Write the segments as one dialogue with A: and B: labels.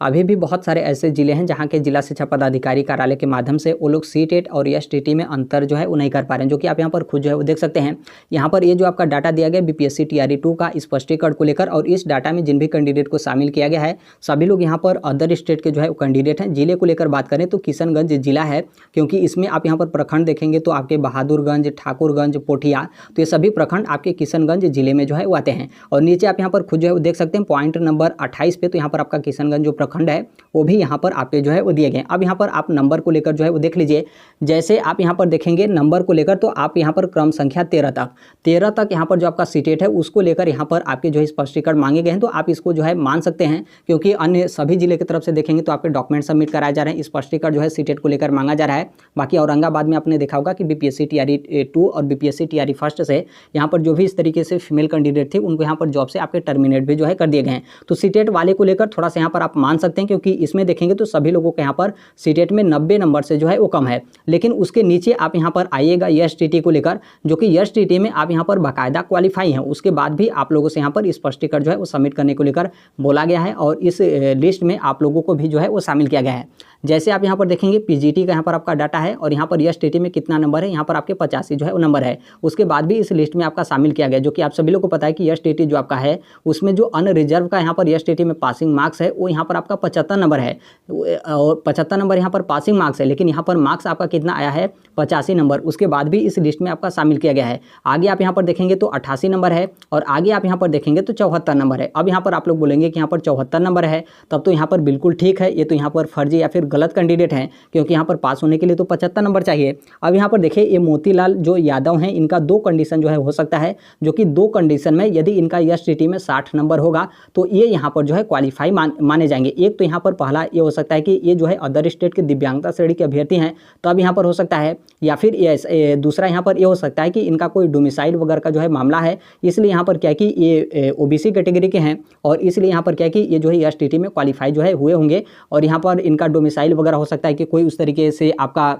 A: अभी भी बहुत सारे ऐसे जिले हैं जहाँ के जिला शिक्षा पदाधिकारी कार्यालय के माध्यम से वो लोग सीटेट और एसटीटी में अंतर जो है वो नहीं कर पा रहे हैं, जो कि आप यहाँ पर खुद जो है वो देख सकते हैं। यहाँ पर ये जो आपका डाटा दिया गया बीपीएससी टीआरई 2 का स्पष्टीकरण को लेकर, और इस डाटा में जिन भी कैंडिडेट को शामिल किया गया है सभी लोग यहाँ पर अदर स्टेट के जो है कैंडिडेट हैं। जिले को लेकर बात करें तो किशनगंज जिला है, क्योंकि इसमें आप यहाँ पर प्रखंड देखेंगे तो आपके बहादुरगंज, ठाकुरगंज, पोठिया, तो ये सभी प्रखंड आपके किशनगंज जिले में जो है वो आते हैं। और नीचे आप यहाँ पर खुद जो है वो देख सकते हैं पॉइंट नंबर 28 पे, तो यहाँ पर आपका किशनगंज जो प्रखंड है वो भी यहाँ पर आपके जो है वो दिए गए। अब यहाँ पर आप नंबर को लेकर जो है वो देख लीजिए। जैसे आप यहाँ पर देखेंगे नंबर को लेकर, तो आप यहाँ पर क्रम संख्या 13 तक यहाँ पर जो आपका सीटेट है उसको लेकर यहाँ पर आपके जो है स्पष्टीकरण मांगे गए हैं। तो आप इसको जो है मान सकते हैं, क्योंकि अन्य सभी जिले की तरफ से देखेंगे तो आपके डॉक्यूमेंट सबमिट कराए जा रहे हैं, स्पष्टीकरण जो है सीटेट को लेकर मांगा जा रहा है। बाकी औरंगाबाद में आपने देखा होगा कि बीपीएससी टीआरई 2 और बीपीएससी टीआरई 1 से यहाँ पर जो भी इस तरीके से फीमेल कैंडिडेट थे उनको यहाँ पर जॉब से आपके टर्मिनेट भी जो है कर दिए गए हैं। तो सीटेट वाले को लेकर थोड़ा सा यहाँ पर आप मान सकते हैं, क्योंकि इसमें देखेंगे तो सभी लोगों के यहाँ पर सीटेट में 90 नंबर से जो है वो कम है। लेकिन उसके नीचे आप यहाँ पर आइएगा एसटीटी को लेकर, जो कि एसटीटी में आप यहाँ पर बाकायदा क्वालिफाई हैं, उसके बाद भी आप लोगों से यहाँ पर स्पष्टीकरण जो है वो सबमिट करने को लेकर बोला गया है, और इस लिस्ट में आप लोगों को भी जो है वो शामिल किया गया है। जैसे आप यहाँ पर देखेंगे पीजीटी का यहाँ पर आपका डाटा है, और यहाँ पर एसटीटी में कितना नंबर है, यहाँ पर आपके 85 जो है वो नंबर है। उसके बाद भी इस लिस्ट में आपका शामिल किया गया, जो कि आप सभी लोग को पता है कि एसटीटी जो आपका है उसमें जो अनरिजर्व का यहाँ पर एसटीटी में पासिंग मार्क्स है वो यहाँ पर आपका 75 नंबर है, और 75 नंबर यहाँ पर पासिंग मार्क्स है, लेकिन यहाँ पर मार्क्स आपका कितना आया है 85 नंबर। उसके बाद भी इस लिस्ट में आपका शामिल किया गया है। आगे आप यहाँ पर देखेंगे तो 88 नंबर है, और आगे आप यहाँ पर देखेंगे तो 74 नंबर है। अब यहाँ पर आप लोग बोलेंगे कि यहाँ पर 74 नंबर है, तब तो यहाँ पर बिल्कुल ठीक है, ये तो यहाँ पर फर्जी या फिर गलत कैंडिडेट हैं, क्योंकि यहाँ पर पास होने के लिए तो 75 नंबर चाहिए। अब यहाँ पर देखिए ये मोतीलाल जो यादव हैं, इनका 2 कंडीशन जो है हो सकता है, जो कि 2 कंडीशन में यदि इनका एसटीटी में 60 नंबर होगा तो ये यहाँ पर जो है क्वालिफाई माने जाएंगे। एक तो यहाँ पर पहला ये हो सकता है कि ये जो है अदर स्टेट के दिव्यांगता श्रेणी के अभ्यर्थी हैं, तब यहाँ पर हो सकता है, या फिर दूसरा यहाँ पर ये हो सकता है कि इनका कोई डोमिसाइल वगैरह का जो है मामला है, इसलिए यहाँ पर क्या है कि ये ओबीसी कैटेगरी के हैं, और इसलिए यहाँ पर क्या है कि ये जो है एसटीटी में क्वालिफाई जो है हुए होंगे, और यहाँ पर इनका डोमिसाइल वगैरह हो सकता है कि कोई उस तरीके से आपका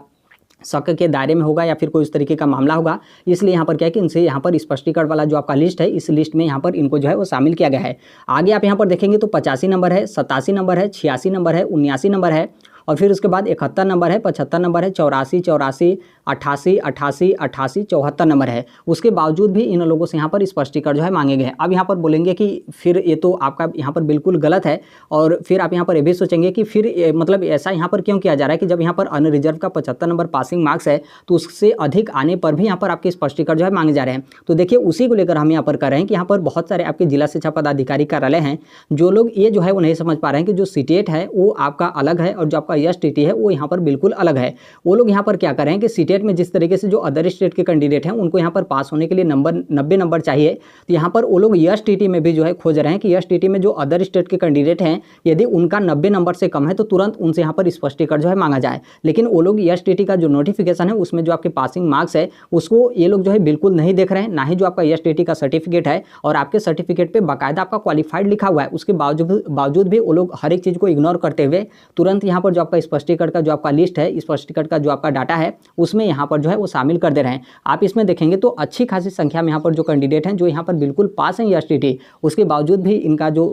A: शक के दायरे में होगा, या फिर कोई उस तरीके का मामला होगा। इसलिए यहाँ पर क्या है कि इनसे यहाँ पर स्पष्टीकरण वाला जो आपका लिस्ट है, इस लिस्ट में यहाँ पर इनको जो है वो शामिल किया गया है। आगे आप यहाँ पर देखेंगे तो 85 नंबर है, 87 नंबर है, 86 नंबर है, 79 नंबर है, और फिर उसके बाद 71 नंबर है, 75 नंबर है, 84, 88, 88, 88, 88, 74 नंबर है। उसके बावजूद भी इन लोगों से यहाँ पर स्पष्टीकरण जो है मांगे गए हैं। अब यहाँ पर बोलेंगे कि फिर ये तो आपका यहाँ पर बिल्कुल गलत है, और फिर आप यहाँ पर ये भी सोचेंगे कि फिर मतलब ऐसा यहाँ पर क्यों किया जा रहा है कि जब यहाँ पर अनरिजर्व का 75 नंबर पासिंग मार्क्स है तो उससे अधिक आने पर भी यहाँ पर आपके स्पष्टीकरण जो है मांगे जा रहे हैं। तो देखिए उसी को लेकर हम यहाँ पर कर रहे हैं कि यहाँ पर बहुत सारे आपके जिला शिक्षा पदाधिकारी कार्यालय हैं, जो लोग ये जो है वो नहीं समझ पा रहे हैं कि जो सीटेट है वो आपका अलग है, और जो आपका एसटीटी है वो यहाँ पर बिल्कुल अलग है। वो लोग यहाँ पर क्या कर रहे हैं कि सीटेट में जिस तरीके से जो अदर स्टेट के कैंडिडेट हैं उनको यहाँ पर पास होने के लिए 90 नंबर चाहिए, तो यहाँ पर वो लोग एसटीटी में भी जो है खोज रहे हैं कि एसटीटी में जो अदर स्टेट के कैंडिडेट हैं यदि उनका 90 नंबर से कम है तो तुरंत उनसे यहाँ पर स्पष्टीकरण जो है मांगा जाए। लेकिन वो लोग एसटीटी का जो नोटिफिकेशन है उसमें जो आपके पासिंग मार्क्स है उसको ये लोग जो है बिल्कुल नहीं देख रहे हैं, ना ही जो आपका एसटीटी का सर्टिफिकेट है, और आपके सर्टिफिकेट पे बाकायदा आपका क्वालिफाइड लिखा हुआ है, उसके बावजूद भी वो लोग हर एक चीज़ को इग्नोर करते हुए तुरंत यहाँ पर जो आपका स्पष्टीकरण का जो आपका लिस्ट है, स्पष्टीकरण का जो आपका डाटा है उसमें यहाँ पर जो है वो शामिल कर दे रहे हैं। आप इसमें देखेंगे तो अच्छी खासी संख्या में यहाँ पर जो कैंडिडेट हैं जो यहाँ पर बिल्कुल पास हैं एसटीटी, उसके बावजूद भी इनका जो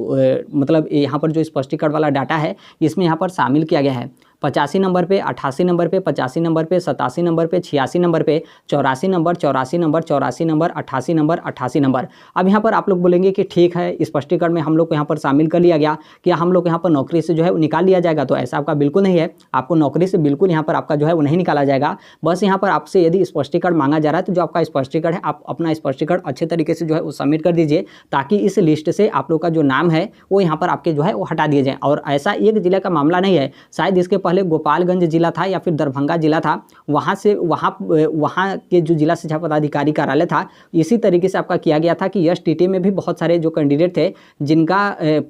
A: मतलब यहाँ पर जो स्पष्टीकरण वाला डाटा है इसमें यहाँ पर शामिल किया गया है। 85 नंबर पे, 88 नंबर पे, 85 नंबर पे, 87 नंबर पे, 86 नंबर पे, 84 number, 84 number, 84 number, 88 number, 88 number. अब यहाँ पर आप लोग बोलेंगे कि ठीक है स्पष्टीकरण में हम लोग को यहाँ पर शामिल कर लिया गया, क्या हम लोग यहाँ पर नौकरी से जो है वो निकाल लिया जाएगा? तो ऐसा आपका बिल्कुल नहीं है, आपको नौकरी से बिल्कुल यहाँ पर आपका जो है वो नहीं निकाला जाएगा। बस यहाँ पर आपसे यदि स्पष्टीकरण मांगा जा रहा है तो जो आपका स्पष्टीकरण है आप अपना स्पष्टीकरण अच्छे तरीके से जो है वो सबमिट कर दीजिए, ताकि इस लिस्ट से आप लोग का जो नाम है वो यहाँ पर आपके जो है वो हटा दिए जाए। और ऐसा एक जिले का मामला नहीं है, शायद इसके पहले गोपालगंज जिला था या फिर दरभंगा जिला था, वहाँ के जो जिला शिक्षा पदाधिकारी कार्यालय था इसी तरीके से आपका किया गया था कि एसटीटी में भी बहुत सारे जो कैंडिडेट थे जिनका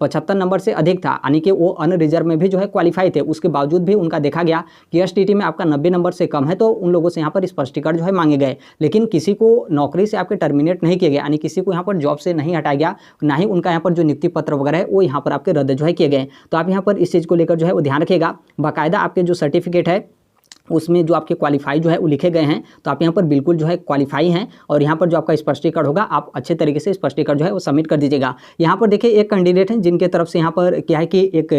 A: 75 नंबर से अधिक था, यानी कि वो अनरिजर्व में भी जो है क्वालिफाई थे, उसके बावजूद भी उनका देखा गया कि एसटीटी में आपका 90 नंबर से कम है, तो उन लोगों से यहाँ पर स्पष्टीकरण जो है मांगे गए। लेकिन किसी को नौकरी से आपके टर्मिनेट नहीं किया गया, यानी किसी को यहाँ पर जॉब से नहीं हटाया गया, ना ही उनका यहाँ पर जो नियुक्ति पत्र वगैरह है वो यहाँ पर आपके रद्द जो है किए गए। तो आप यहाँ पर इस चीज़ को लेकर जो है वो ध्यान रखिएगा। बाकायदा आपके जो सर्टिफिकेट है उसमें जो आपके क्वालिफाई जो है वो लिखे गए हैं, तो आप यहाँ पर बिल्कुल जो है क्वालिफाई हैं, और यहाँ पर जो आपका स्पष्टीकरण होगा आप अच्छे तरीके से स्पष्टीकरण जो है वो सबमिट कर दीजिएगा। यहाँ पर देखिए एक कैंडिडेट हैं जिनके तरफ से यहाँ पर क्या है कि एक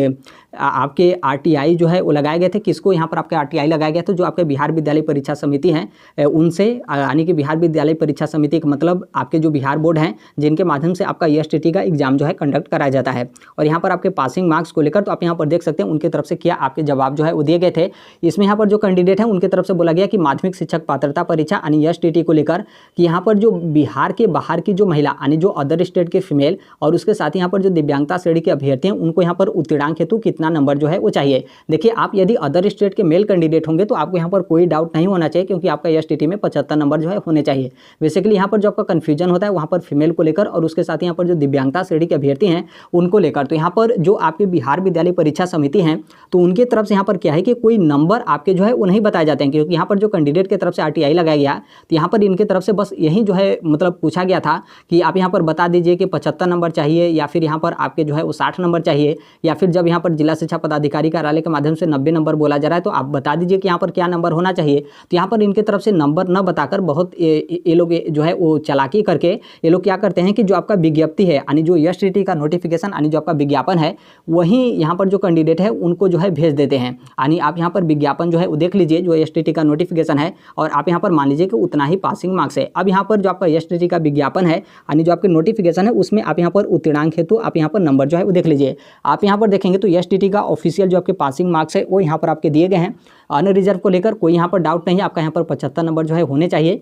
A: आपके RTI जो है वो लगाए गए थे। किसको यहाँ पर आपके RTI लगाया गया था? जो आपके बिहार विद्यालय परीक्षा समिति हैं उनसे, यानी कि बिहार विद्यालय परीक्षा समिति का मतलब आपके जो बिहार बोर्ड हैं जिनके माध्यम से आपका ESTT का एग्जाम जो है कंडक्ट कराया जाता है। और यहाँ पर आपके पासिंग मार्क्स को लेकर तो आप यहाँ पर देख सकते हैं उनकी तरफ से क्या आपके जवाब जो है वो दिए गए थे। इसमें यहाँ पर जो कैंडिडेट हैं उनकी तरफ से बोला गया कि माध्यमिक शिक्षक पात्रता परीक्षा यानी ESTT को लेकर कि यहाँ पर जो बिहार के बाहर की जो महिला यानी जो अदर स्टेट के फीमेल और उसके साथ ही यहाँ पर जो दिव्यांगता श्रेणी के अभ्यर्थी हैं उनको यहाँ पर उत्तीर्णांक हेतु कितना नंबर जो है वो चाहिए। देखिए, आप यदि अदर स्टेट के मेल कैंडिडेट होंगे तो आपको यहाँ पर कोई डाउट नहीं होना चाहिए, क्योंकि आपका ESTT में 75 नंबर जो है होने चाहिए। बेसिकली यहाँ पर जो आपका कन्फ्यूजन होता है वहाँ पर फीमेल को लेकर और उसके साथ ही यहाँ पर जो दिव्यांगता श्रेणी के अभ्यर्थी हैं उनको लेकर। तो यहाँ पर जो आपके बिहार विद्यालय परीक्षा समिति हैं तो उनकी तरफ से यहाँ पर क्या है कि कोई नंबर आपके जो है वो नहीं बताए जाते हैं, क्योंकि यहाँ पर जो कैंडिडेट की तरफ से RTI लगाया गया तो यहाँ पर इनके तरफ से बस यही जो है मतलब पूछा गया था कि आप यहाँ पर बता दीजिए कि 75 नंबर चाहिए या फिर यहाँ पर आपके जो है वो 60 नंबर चाहिए, या फिर जब यहाँ पर जिला शिक्षा पदाधिकारी कार्यालय के माध्यम से 90 नंबर बोला जा रहा है तो आप बता दीजिए कि यहाँ पर क्या नंबर होना चाहिए। तो यहाँ पर इनके तरफ से नंबर न बताकर बहुत ये लोग जो है वो चालाकी करके ये लोग क्या करते हैं कि जो आपका विज्ञप्ति है यानी जो ESTT का नोटिफिकेशन यानी जो आपका विज्ञापन है वहीं यहाँ पर जो कैंडिडेट है उनको जो है भेज देते हैं। यानी आप यहाँ पर विज्ञापन जो है वो देख लीजिए जो ESTT का नोटिफिकेशन है और आप यहाँ पर मान लीजिए कि उतना ही पासिंग मार्क्स है। अब यहाँ पर जो आपका ESTT का विज्ञापन है यानी जो आपके नोटिफिकेशन है उसमें आप यहाँ पर उत्तीर्णांक हेतु आप यहाँ पर नंबर जो है वो देख लीजिए। आप यहाँ पर देखेंगे तो ESTT का ऑफिशियल जो आपके पासिंग मार्क्स है वो यहाँ पर आपके दिए गए हैं। अनरिजर्व को लेकर कोई यहाँ पर डाउट नहीं है, आपका यहाँ पर 75 नंबर जो है होने चाहिए,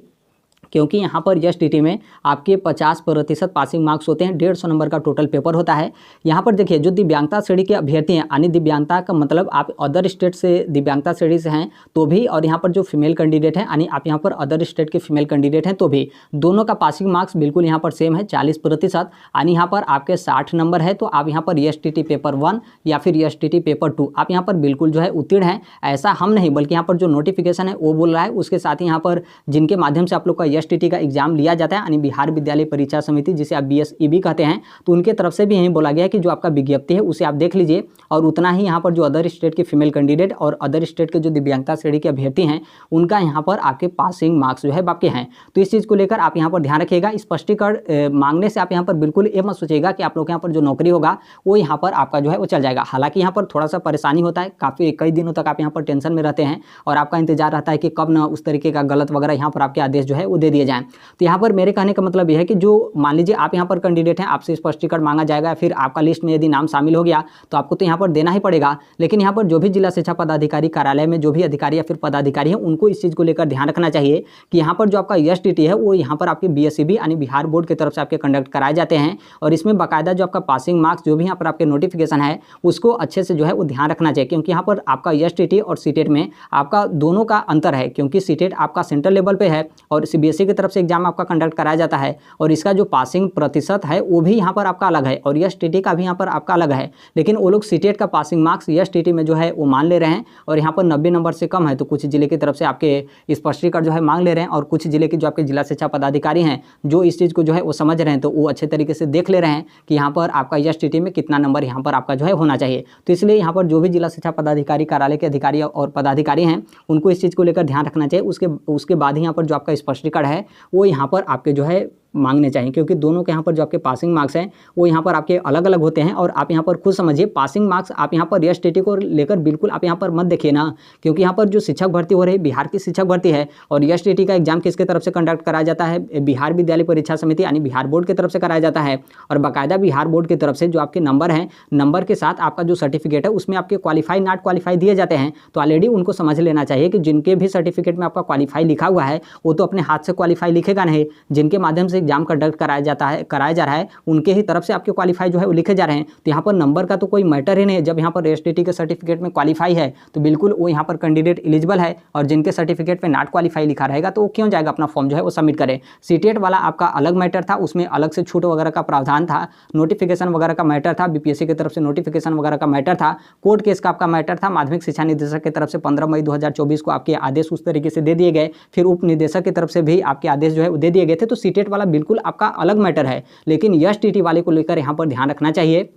A: क्योंकि यहाँ पर ESTT में आपके 50% पासिंग मार्क्स होते हैं। 150 नंबर का टोटल पेपर होता है। यहाँ पर देखिए जो दिव्यांगता श्रेणी के अभ्यर्थी हैं यानी दिव्यांगता का मतलब आप अदर स्टेट से दिव्यांगता श्रेणी से हैं तो भी, और यहाँ पर जो फीमेल कैंडिडेट हैं यानी आप यहाँ पर अदर स्टेट के फीमेल कैंडिडेट हैं तो भी, दोनों का पासिंग मार्क्स बिल्कुल यहाँ पर सेम है 40%। यानी यहाँ पर आपके 60 नंबर है तो आप यहाँ पर ESTT पेपर 1 या फिर ESTT पेपर 2 आप यहाँ पर बिल्कुल जो है उत्तीर्ण हैं। ऐसा हम नहीं, बल्कि यहाँ पर जो नोटिफिकेशन है वो बोल रहा है। उसके साथ ही यहाँ पर जिनके माध्यम से आप लोग का ESTT का एग्जाम लिया जाता है यानी बिहार विद्यालय परीक्षा समिति जिसे आप BSEB कहते हैं, तो उनके तरफ से भी यही बोला गया है कि जो आपका विज्ञप्ति है उसे आप देख लीजिए और उतना ही यहाँ पर जो अदर स्टेट के फीमेल कैंडिडेट और अदर स्टेट के जो दिव्यांगता श्रेणी के अभ्यर्थी हैं उनका यहाँ पर आपके पासिंग मार्क्स जो है बाकी हैं। तो इस चीज़ को लेकर आप यहाँ पर ध्यान रखिएगा। स्पष्टीकरण मांगने से आप यहाँ पर बिल्कुल ये मत सोचिएगा कि आप लोग यहाँ पर जो नौकरी होगा वो यहाँ पर आपका जो है वो चल जाएगा। हालांकि यहाँ पर थोड़ा सा परेशानी होता है, काफ़ी कई दिनों तक आप यहाँ पर टेंशन में रहते हैं और आपका इंतजार रहता है कि कब ना उस तरीके का गलत वगैरह यहाँ पर आपके आदेश जो है वो दे दिए जाएँ। तो यहाँ पर मेरे कहने का मतलब यह है कि जो मान लीजिए आप यहाँ पर कैंडिडेट हैं, आपसे स्पष्टीकरण मांगा जाएगा, फिर आपका लिस्ट में यदि नाम शामिल हो गया तो आपको तो यहाँ पर देना ही पड़ेगा। लेकिन यहाँ पर जो भी जिला शिक्षा पदाधिकारी कार्यालय में जो भी अधिकारी या फिर पदाधिकारी हैं उनको इस चीज़ को लेकर ध्यान रखना चाहिए कि यहाँ पर जो आपका ESTT है वो यहाँ पर आपके BSEB यानी बिहार बोर्ड की तरफ से आपके कंडक्ट कराए जाते हैं और इसमें बाकायदा जो आपका पासिंग मार्क्स जो भी यहाँ पर आपके नोटिफिकेशन है उसको अच्छे से जो है वो ध्यान रखना चाहिए, क्योंकि यहाँ पर आपका ESTT और CTET में आपका दोनों का अंतर है। क्योंकि CTET आपका सेंट्रल लेवल पे है और CBSE की तरफ से एग्जाम आपका कंडक्ट कराया जाता है और इसका जो पासिंग प्रतिशत है वो भी यहाँ पर आपका अलग है और ESTT का भी यहाँ पर आपका अलग है। लेकिन वो लोग CTET का पासिंग मार्क्स ESTT में जो है वो मान ले रहे हैं और यहाँ पर 90 नंबर से कम है तो कुछ जिले की तरफ से आपके स्पष्टीकरण जो है मांग ले रहे हैं और कुछ जिले के जो आपके जिला शिक्षा पदाधिकारी हैं जो इस चीज़ को जो है वो समझ रहे हैं तो वो अच्छे तरीके से देख ले रहे हैं कि यहाँ पर आपका ESTT में कितना नंबर यहाँ पर आपका जो है होना चाहिए। तो इसलिए यहाँ पर जो भी जिला शिक्षा पदाधिकारी कार्यालय के अधिकारी और पदाधिकारी हैं उनको इस चीज़ को लेकर ध्यान रखना चाहिए। उसके बाद ही यहाँ पर जो आपका स्पष्टीकरण है वो यहाँ पर आपके जो है मांगने चाहिए, क्योंकि दोनों के यहाँ पर जो आपके पासिंग मार्क्स हैं वो यहाँ पर आपके अलग अलग होते हैं। और आप यहाँ पर खुद समझिए पासिंग मार्क्स आप यहाँ पर ESTT को लेकर बिल्कुल आप यहाँ पर मत देखिए ना, क्योंकि यहाँ पर जो शिक्षक भर्ती हो रही है बिहार की शिक्षक भर्ती है और ESTT का एग्जाम किसके तरफ से कंडक्ट कराया जाता है, बिहार विद्यालय परीक्षा समिति यानी बिहार बोर्ड की तरफ से कराया जाता है। और बाकायदा बिहार बोर्ड की तरफ से जो आपके नंबर हैं, नंबर के साथ आपका जो सर्टिफिकेट है उसमें आपके क्वालिफाई नॉट क्वालिफाई दिए जाते हैं। तो ऑलरेडी उनको समझ लेना चाहिए कि जिनके भी सर्टिफिकेट में आपका क्वालिफाई लिखा हुआ है वो तो अपने हाथ से क्वालिफाई लिखेगा नहीं, जिनके माध्यम से एग्जाम कंडक्ट कराया जा रहा है उनके ही तरफ से आपके क्वालिफाई जो है वो लिखे जा रहे हैं। तो यहाँ पर नंबर का तो कोई मैटर ही नहीं है। जब यहाँ पर ESTT के सर्टिफिकेट में क्वालिफाई है तो बिल्कुल वो यहाँ पर कैंडिडेट एलिजिबल है और जिनके सर्टिफिकेट में नॉट क्वालिफाई लिखा रहेगा तो वो क्यों जाएगा अपना फॉर्म जो है वो सबमिट करें। CTET वाला आपका अलग मैटर था, उसमें अलग से छूट वगैरह का प्रावधान था, नोटिफिकेशन वगैरह का मैटर था, BPSC की तरफ से नोटिफिकेशन वगैरह का मैटर था, कोर्ट केस का आपका मैटर था। माध्यमिक शिक्षा निदेशक की तरफ से 15 मई 2024 को आपके आदेश उस तरीके से दे दिए गए, फिर उप निदेशक की तरफ से भी आपके आदेश जो है वो दे दिए गए थे। तो CTET वाला बिल्कुल आपका अलग मैटर है, लेकिन ESTT वाले को लेकर यहाँ पर ध्यान रखना चाहिए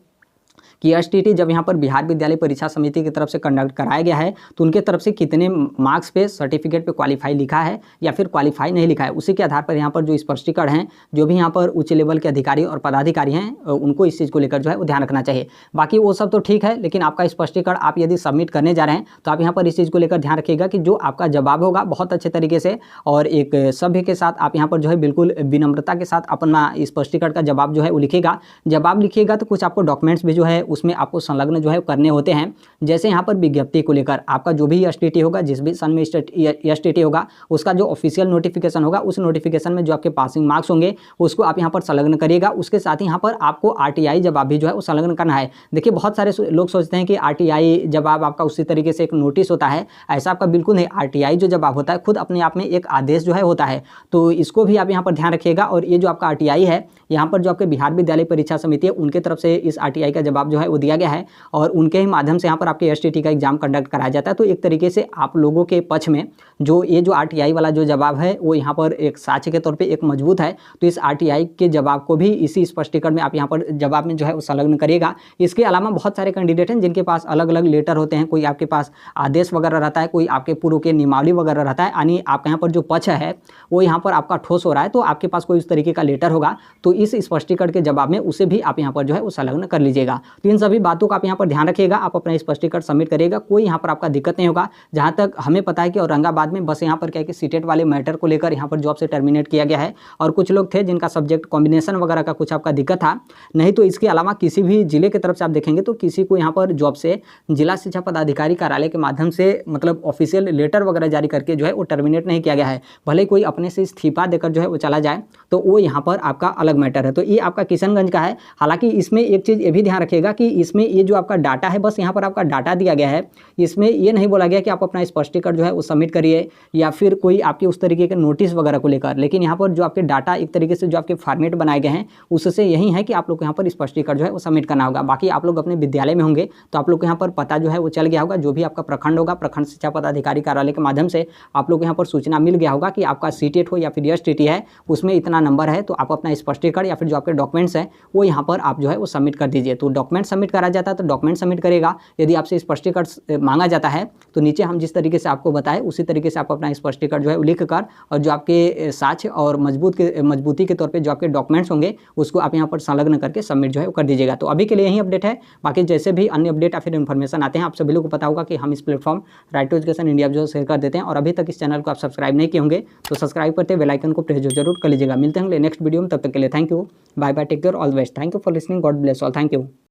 A: कि एसटीटी जब यहाँ पर बिहार विद्यालय परीक्षा समिति की तरफ से कंडक्ट कराया गया है तो उनके तरफ से कितने मार्क्स पे सर्टिफिकेट पे क्वालिफाई लिखा है या फिर क्वालिफाई नहीं लिखा है, उसी के आधार पर यहाँ पर जो स्पष्टीकरण है जो भी यहाँ पर उच्च लेवल के अधिकारी और पदाधिकारी हैं उनको इस चीज़ को लेकर जो है वो ध्यान रखना चाहिए। बाकी वो सब तो ठीक है, लेकिन आपका स्पष्टीकरण आप यदि सबमिट करने जा रहे हैं तो आप यहाँ पर इस चीज़ को लेकर ध्यान रखिएगा कि जो आपका जवाब होगा बहुत अच्छे तरीके से और एक सभ्य के साथ आप यहाँ पर जो है बिल्कुल विनम्रता के साथ अपना स्पष्टीकरण का जवाब जो है वो लिखिएगा। जवाब लिखिएगा तो कुछ आपको डॉक्यूमेंट्स भी जो है उसमें आपको संलग्न जो है करने होते हैं। जैसे यहाँ पर विज्ञप्ति को लेकर आपका जो भी एसटीटी होगा, जिस भी सन में एसटीटी होगा, उसका जो ऑफिशियल नोटिफिकेशन होगा उस नोटिफिकेशन में जो आपके पासिंग मार्क्स होंगे उसको आप यहाँ पर संलग्न करिएगा। उसके साथ ही यहाँ पर आपको आरटीआई जवाब भी जो है वो संलग्न करना है। देखिए बहुत सारे लोग सोचते हैं कि आरटीआई जवाब आपका उसी तरीके से एक नोटिस होता है, ऐसा आपका बिल्कुल नहीं। आरटीआई जो जवाब होता है खुद अपने आप में एक आदेश जो है होता है, तो इसको भी आप यहाँ पर ध्यान रखिएगा। और ये जो आपका आरटीआई है यहाँ पर जो आपके बिहार विद्यालय परीक्षा समिति है उनके तरफ से इस आरटीआई का जवाब जो है वो दिया गया है और उनके ही माध्यम से यहाँ पर आपके एसटीटी का एग्जाम कंडक्ट कराया जाता है। तो एक तरीके से आप लोगों के पक्ष में जो ये जो आरटीआई वाला जो जवाब है वो यहाँ पर एक साक्ष्य के तौर पे एक मजबूत है। तो इस आरटीआई के जवाब को भी इसी स्पष्टीकरण में आप यहाँ पर जवाब में जो है वो संलग्न करिएगा। इसके अलावा बहुत सारे कैंडिडेट हैं जिनके पास अलग अलग लेटर होते हैं, कोई आपके पास आदेश वगैरह रहता है, कोई आपके पूर्व के नियमावली वगैरह रहता है, यानी आपका यहाँ पर जो पक्ष है वो यहाँ पर आपका ठोस हो रहा है तो आपके पास कोई उस तरीके का लेटर होगा तो इस स्पष्टीकरण के जवाब में उसे भी आप यहाँ पर जो है वो संलग्न कर लीजिएगा। तो इन सभी बातों का आप यहाँ पर ध्यान रखिएगा, आप अपना स्पष्टीकरण सबमिट करिएगा, कोई यहाँ पर आपका दिक्कत नहीं होगा। जहाँ तक हमें पता है कि औरंगाबाद में बस यहाँ पर क्या है कि सीटेट वाले मैटर को लेकर यहाँ पर जॉब से टर्मिनेट किया गया है और कुछ लोग थे जिनका सब्जेक्ट कॉम्बिनेशन वगैरह का कुछ आपका दिक्कत था। नहीं तो इसके अलावा किसी भी जिले की तरफ से आप देखेंगे तो किसी को यहाँ पर जॉब से जिला शिक्षा पदाधिकारी कार्यालय के माध्यम से मतलब ऑफिशियल लेटर वगैरह जारी करके जो है वो टर्मिनेट नहीं किया गया है। भले कोई अपने से इस्तीफा देकर जो है वो चला जाए तो वो यहाँ पर आपका अलग मैटर है। तो ये आपका किशनगंज का है। हालांकि इसमें एक चीज़ ये भी ध्यान रखिएगा कि इसमें ये जो आपका डाटा है बस यहाँ पर आपका डाटा दिया गया है, इसमें ये नहीं बोला गया कि आप अपना स्पष्टीकरण जो है वो सबमिट करिए या फिर कोई आपके उस तरीके के नोटिस वगैरह को लेकर। लेकिन यहाँ पर जो आपके डाटा एक तरीके से जो आपके फॉर्मेट बनाए गए हैं उससे यही है कि आप लोग को यहाँ पर स्पष्टीकरण जो है वो सबमिट करना होगा। बाकी आप लोग अपने विद्यालय में होंगे तो आप लोग को यहाँ पर पता जो है वो चल गया होगा, जो भी आपका प्रखंड होगा प्रखंड शिक्षा पदाधिकारी कार्यालय के माध्यम से आप लोग को यहाँ पर सूचना मिल गया होगा कि आपका सीटेट हो या फिर एसटीटी है उसमें इतना नंबर है, तो आप अपना स्पष्टीकरण या फिर जो आपके डॉक्यूमेंट्स हैं वो यहाँ पर आप जो है वो सबमिट कर दीजिए। तो डॉक्यूमेंट सबमिट करा जाता है तो डॉक्यूमेंट सबमिट करेगा। यदि आपसे स्पष्टीकरण मांगा जाता है तो नीचे हम जिस तरीके से आपको बताएं उसी तरीके से आप अपना स्पष्टीकरण जो है लिख कर और जो आपके साक्ष्य और मजबूती के तौर पे जो आपके डॉक्यूमेंट्स होंगे उसको आप यहाँ पर संलग्न करके सबमिट जो है कर दीजिएगा। तो अभी के लिए यही अपडेट है, बाकी जैसे भी अन्य अपडेट या फिर इन्फॉर्मेशन आते हैं आप सभी लोगों को पता होगा कि हम इस platform right to education India जो शेयर कर देते हैं। और अभी तक इस चैनल को आप सब्सक्राइब नहीं किए होंगे तो सब्सक्राइब करते बेल आइकन को प्रेस जरूर कर लीजिएगा। मिलते हैं नेक्स्ट वीडियो में, तब तक के लिए thank you, bye bye, take care, all the best, thank you for listening, God bless all, thank you.